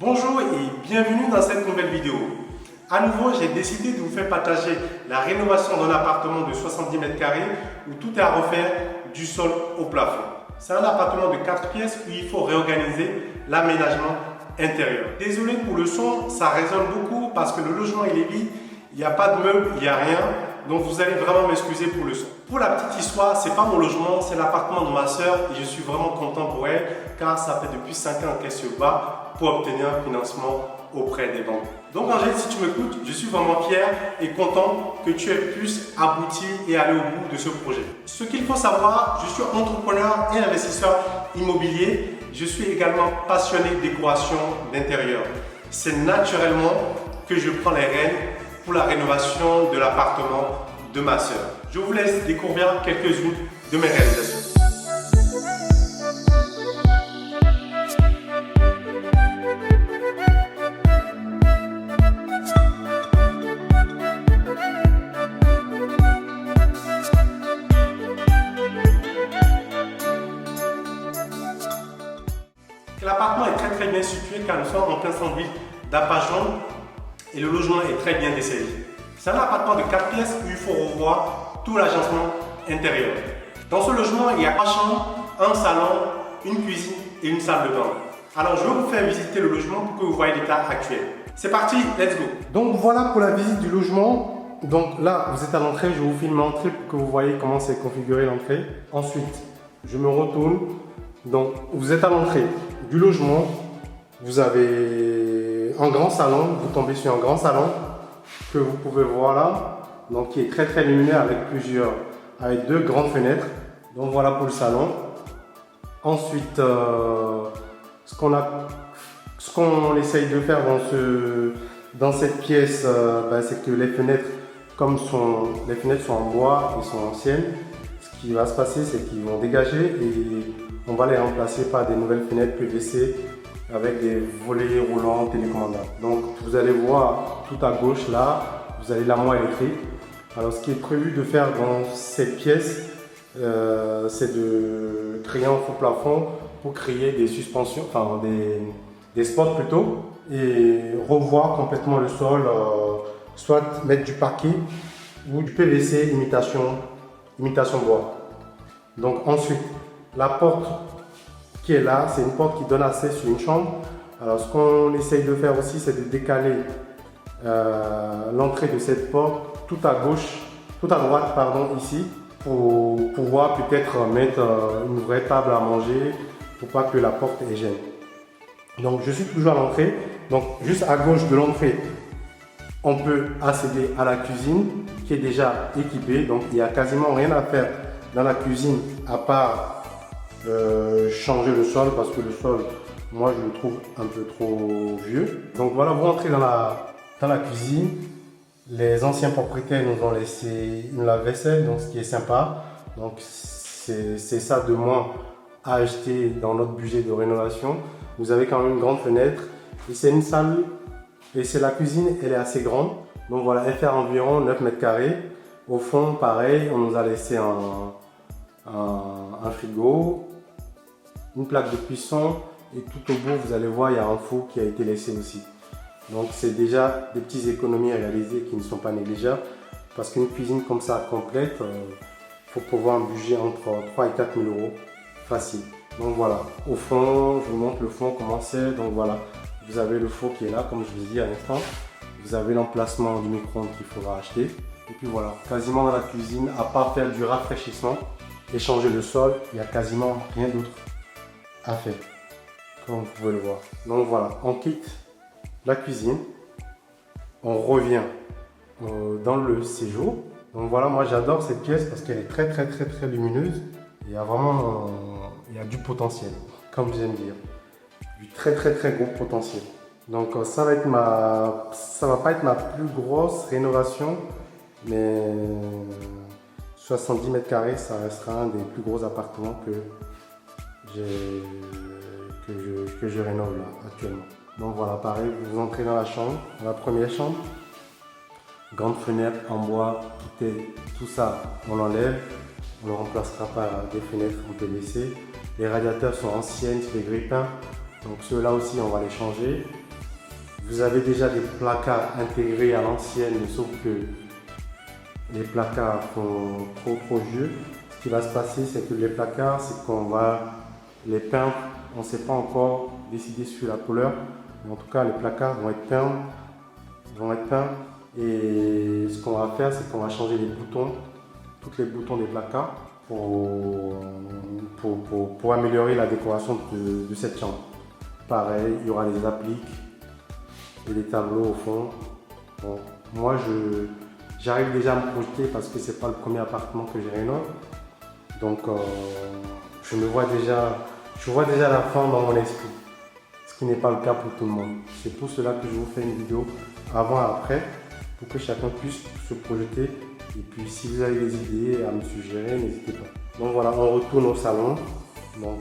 Bonjour et bienvenue dans cette nouvelle vidéo. À nouveau, j'ai décidé de vous faire partager la rénovation d'un appartement de 70 mètres carrés où tout est à refaire du sol au plafond. C'est un appartement de 4 pièces où il faut réorganiser l'aménagement intérieur. Désolé pour le son, ça résonne beaucoup parce que le logement il est vide, il n'y a pas de meubles, il n'y a rien. Donc vous allez vraiment m'excuser pour le son. Pour la petite histoire, c'est pas mon logement, c'est l'appartement de ma soeur et je suis vraiment content pour elle car ça fait depuis 5 ans qu'elle se bat pour obtenir un financement auprès des banques. Donc Angèle, si tu m'écoutes, je suis vraiment fier et content que tu aies pu aboutir et aller au bout de ce projet. Ce qu'il faut savoir, je suis entrepreneur et investisseur immobilier. Je suis également passionné de décoration d'intérieur. C'est naturellement que je prends les rênes pour la rénovation de l'appartement de ma soeur. Je vous laisse découvrir quelques-unes de mes réalisations. L'appartement est très bien situé car nous sommes en plein centre-ville d'Arpajon et le logement est très bien desservi. C'est un appartement de 4 pièces où il faut revoir tout l'agencement intérieur. Dans ce logement, il y a 3 chambres, un salon, une cuisine et une salle de bain. Alors je vais vous faire visiter le logement pour que vous voyez l'état actuel. C'est parti, let's go. Donc voilà pour la visite du logement. Donc là, vous êtes à l'entrée, je vous filme l'entrée pour que vous voyez comment c'est configuré l'entrée. Ensuite, je me retourne. Donc vous êtes à l'entrée du logement. Vous avez un grand salon, vous tombez sur un grand salon que vous pouvez voir là, donc qui est très lumineux avec deux grandes fenêtres. Donc voilà pour le salon. Ensuite, ce qu'on essaye de faire dans cette pièce, c'est que les fenêtres, les fenêtres sont en bois et sont anciennes, ce qui va se passer, c'est qu'ils vont dégager et on va les remplacer par des nouvelles fenêtres PVC avec des volets roulants télécommandables. Donc vous allez voir tout à gauche là, vous avez l'armoire électrique. Alors ce qui est prévu de faire dans cette pièce, c'est de créer un faux plafond pour créer des suspensions, enfin des spots plutôt, et revoir complètement le sol, soit mettre du parquet ou du PVC imitation bois. Donc ensuite, la porte qui est là, c'est une porte qui donne accès sur une chambre. Alors ce qu'on essaye de faire aussi, c'est de décaler l'entrée de cette porte tout à droite ici, pour pouvoir peut-être mettre une vraie table à manger pour pas que la porte ait gêne. Donc je suis toujours à l'entrée. Donc juste à gauche de l'entrée, on peut accéder à la cuisine qui est déjà équipée. Donc il n'y a quasiment rien à faire dans la cuisine à part changer le sol parce que le sol, moi je le trouve un peu trop vieux. Donc voilà, vous rentrez dans la cuisine. Les anciens propriétaires nous ont laissé une lave-vaisselle, donc ce qui est sympa. Donc c'est ça de moins à acheter dans notre budget de rénovation. Vous avez quand même une grande fenêtre et c'est une salle et c'est la cuisine, elle est assez grande. Donc voilà, elle fait environ 9 mètres carrés. Au fond, pareil, on nous a laissé un frigo, une plaque de cuisson et tout au bout, vous allez voir, il y a un four qui a été laissé aussi. Donc c'est déjà des petites économies réalisées qui ne sont pas négligeables parce qu'une cuisine comme ça complète, il faut prévoir un budget entre 3 et 4 000 euros facile. Donc voilà, au fond, je vous montre le fond comment c'est. Donc voilà, vous avez le four qui est là comme je vous ai dit à l'instant. Vous avez l'emplacement du micro-ondes qu'il faudra acheter. Et puis voilà, quasiment dans la cuisine, à part faire du rafraîchissement et changer le sol, il n'y a quasiment rien d'autre à faire, comme vous pouvez le voir. Donc voilà, on quitte la cuisine, on revient dans le séjour. Donc voilà, moi j'adore cette pièce parce qu'elle est très lumineuse. Il y a vraiment du potentiel, comme j'aime dire, du très gros potentiel. Donc ça va pas être ma plus grosse rénovation, mais 70 mètres carrés, ça restera un des plus gros appartements que je rénove là actuellement. Donc voilà, pareil, vous entrez dans la chambre, dans la première chambre, grande fenêtre en bois, tout ça on l'enlève, on le remplacera par des fenêtres en PVC. Les radiateurs sont anciennes, c'est des grille-pains, donc ceux-là aussi on va les changer. Vous avez déjà des placards intégrés à l'ancienne, sauf que les placards sont trop vieux. Ce qui va se passer, c'est que les placards, c'est qu'on va les peindre. On ne s'est pas encore décidé sur la couleur, mais en tout cas, les placards vont être peints. Et ce qu'on va faire, c'est qu'on va changer les boutons, tous les boutons des placards, pour améliorer la décoration de cette chambre. Pareil, il y aura des appliques et des tableaux au fond. Bon, moi, j'arrive déjà à me projeter parce que c'est pas le premier appartement que je rénove. Donc, je vois déjà la fin dans mon esprit. Ce qui n'est pas le cas pour tout le monde. C'est pour cela que je vous fais une vidéo avant et après pour que chacun puisse se projeter. Et puis, si vous avez des idées à me suggérer, n'hésitez pas. Donc voilà, on retourne au salon. Donc,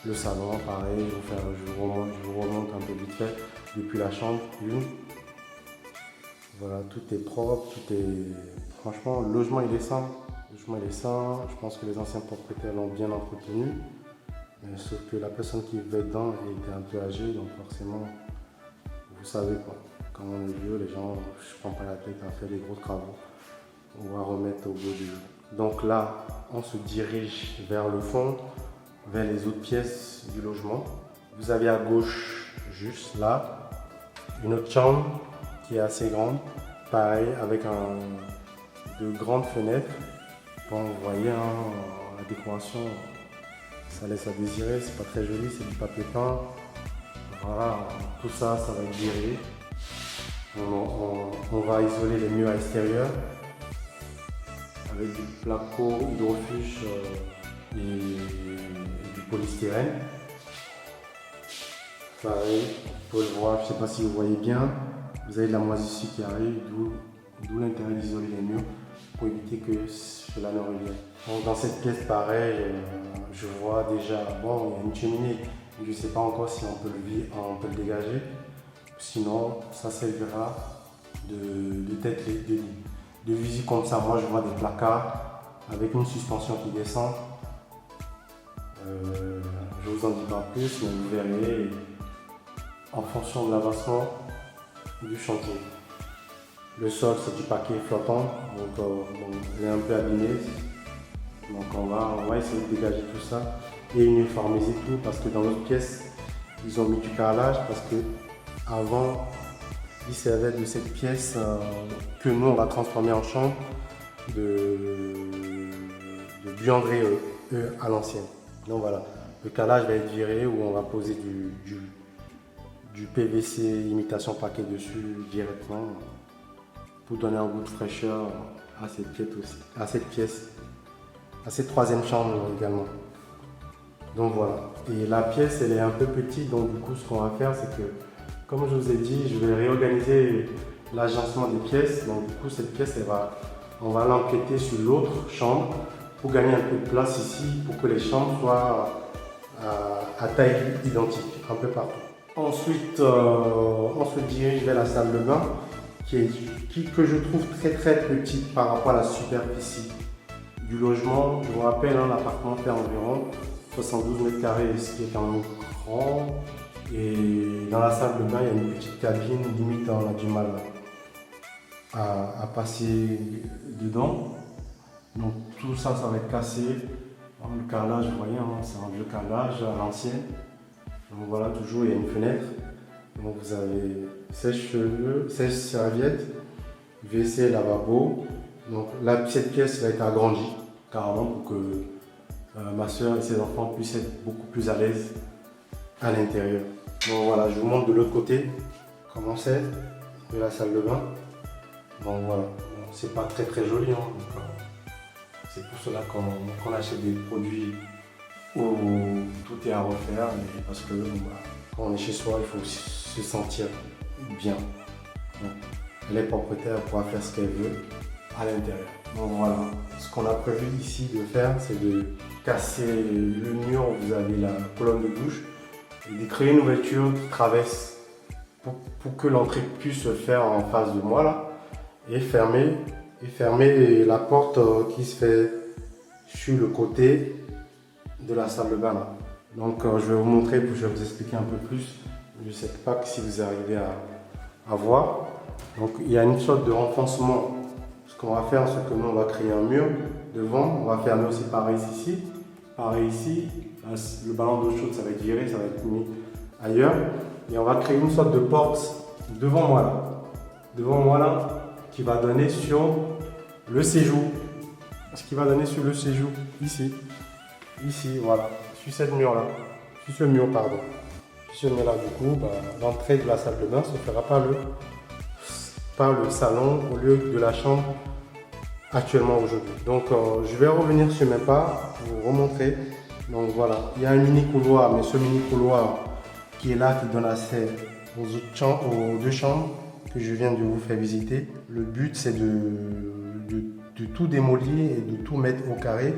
le salon, pareil, je vous remonte un peu vite fait depuis la chambre 1. Voilà, tout est propre, franchement, le logement il est sain. Je pense que les anciens propriétaires l'ont bien entretenu. Sauf que la personne qui vivait dedans était un peu âgée, donc forcément, vous savez quoi. Quand on est vieux, les gens, je ne prends pas la tête à faire des gros travaux. On va remettre au beau du jour. Donc là, on se dirige vers le fond, vers les autres pièces du logement. Vous avez à gauche, juste là, une autre chambre qui est assez grande. Pareil, avec de grandes fenêtres. Bon, vous voyez, la décoration, ça laisse à désirer. C'est pas très joli, c'est du papier peint. Voilà, tout ça, ça va être viré. On va isoler les murs extérieurs avec du placo hydrofuge et du polystyrène. Pareil, vous pouvez le voir, je ne sais pas si vous voyez bien, vous avez de la moisissure qui arrive, d'où l'intérêt d'isoler les murs pour éviter que cela ne revienne. Donc dans cette pièce, pareil, je vois déjà, bon, il y a une cheminée, je ne sais pas encore si on peut le dégager. Sinon, ça servira de tête de lit. De visu comme ça, moi je vois des placards avec une suspension qui descend. Je vous en dis pas plus, mais vous verrez en fonction de l'avancement du chantier. Le sol, c'est du parquet flottant, donc il est un peu abîmé. Donc on va essayer de dégager tout ça et uniformiser tout, parce que dans l'autre pièce, ils ont mis du carrelage parce que avant, il servait de cette pièce que nous on va transformer en chambre de buanderie à l'ancienne. Donc voilà, le carrelage va être viré où on va poser du PVC imitation parquet dessus directement pour donner un goût de fraîcheur à cette pièce aussi, à cette troisième chambre également. Donc voilà, et la pièce elle est un peu petite, donc du coup ce qu'on va faire c'est que, comme je vous ai dit, je vais réorganiser l'agencement des pièces. Donc du coup cette pièce on va l'empiéter sur l'autre chambre pour gagner un peu de place ici, pour que les chambres soient à taille identique un peu partout. Ensuite, on se dirige vers la salle de bain que je trouve très petite par rapport à la superficie du logement. Je vous rappelle, l'appartement fait environ 72 mètres carrés, ce qui est quand même grand. Et dans la salle de bain, il y a une petite cabine, limite on a du mal à passer dedans. Donc tout ça, ça va être cassé. Le carrelage, vous voyez, c'est un vieux carrelage à l'ancienne. Donc voilà, toujours il y a une fenêtre. Donc vous avez sèche-cheveux, sèche-serviette, WC, lavabo. Donc là, cette pièce va être agrandie carrément pour que ma soeur et ses enfants puissent être beaucoup plus à l'aise à l'intérieur. Donc voilà, je vous montre de l'autre côté comment c'est de la salle de bain. Donc voilà, c'est pas très joli. C'est pour cela qu'on achète des produits où tout est à refaire, parce que quand on est chez soi, il faut se sentir bien. Donc, elle est propriétaire, elle pourra faire ce qu'elle veut à l'intérieur. Donc voilà, ce qu'on a prévu ici de faire, c'est de casser le mur où vous avez la colonne de douche et de créer une ouverture qui traverse pour que l'entrée puisse se faire en face de moi là, et fermer la porte qui se fait sur le côté de la salle de bain là. Donc je vais vous montrer, puis je vais vous expliquer un peu plus. Je ne sais pas si vous arrivez à voir. Donc il y a une sorte de renfoncement. Ce qu'on va faire, c'est que nous on va créer un mur devant. On va fermer aussi pareil ici. Pareil ici. Le ballon d'eau chaude, ça va être viré, ça va être mis ailleurs. Et on va créer une sorte de porte devant moi là. Devant moi là, qui va donner sur le séjour. Ce qui va donner sur le séjour, ici. Ici, voilà. Sur cette mur là. Sur ce mur, pardon. Sur ce mur là, du coup, l'entrée de la salle de bain se fera par le salon au lieu de la chambre actuellement aujourd'hui. Donc, je vais revenir sur mes pas pour vous remontrer. Donc voilà, il y a un mini couloir, mais ce mini couloir qui est là, qui donne accès aux deux chambres que je viens de vous faire visiter. Le but, c'est de tout démolir et de tout mettre au carré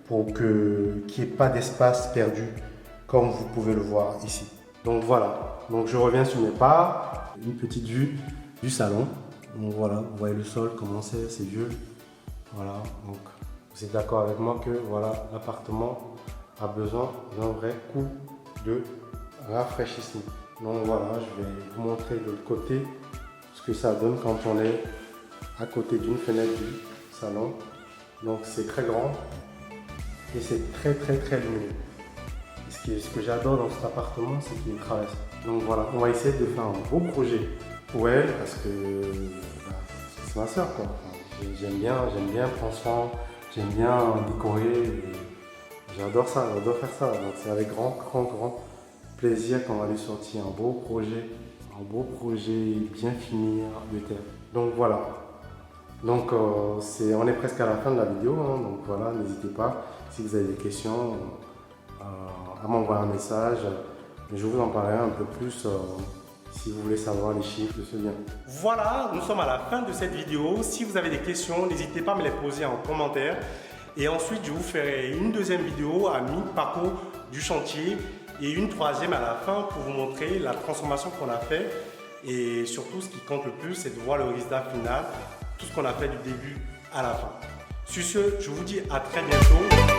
pour qu'il n'y ait pas d'espace perdu, comme vous pouvez le voir ici. Donc voilà, donc je reviens sur mes pas, une petite vue du salon. Donc voilà, vous voyez le sol, comment c'est vieux. Voilà, donc vous êtes d'accord avec moi que voilà, l'appartement a besoin d'un vrai coup de rafraîchissement. Donc voilà, je vais vous montrer de l'autre côté ce que ça donne quand on est à côté d'une fenêtre du salon. Donc c'est très grand et c'est très lumineux. Ce que j'adore dans cet appartement, c'est qu'il est traversé. Donc voilà, on va essayer de faire un beau projet pour elle parce que c'est ma soeur quoi. J'aime bien prendre soin, j'aime bien décorer. J'adore ça, j'adore faire ça. Donc c'est avec grand plaisir qu'on va lui sortir un beau projet bien fini de terre. Donc voilà. Donc on est presque à la fin de la vidéo. Hein. Donc voilà, n'hésitez pas si vous avez des questions à m'envoyer un message. Je vous en parlerai un peu plus si vous voulez savoir les chiffres de ce bien. Voilà, nous sommes à la fin de cette vidéo. Si vous avez des questions, n'hésitez pas à me les poser en commentaire. Et ensuite, je vous ferai une deuxième vidéo à mi-parcours du chantier et une troisième à la fin pour vous montrer la transformation qu'on a fait. Et surtout, ce qui compte le plus, c'est de voir le résultat final, tout ce qu'on a fait du début à la fin. Sur ce, je vous dis à très bientôt.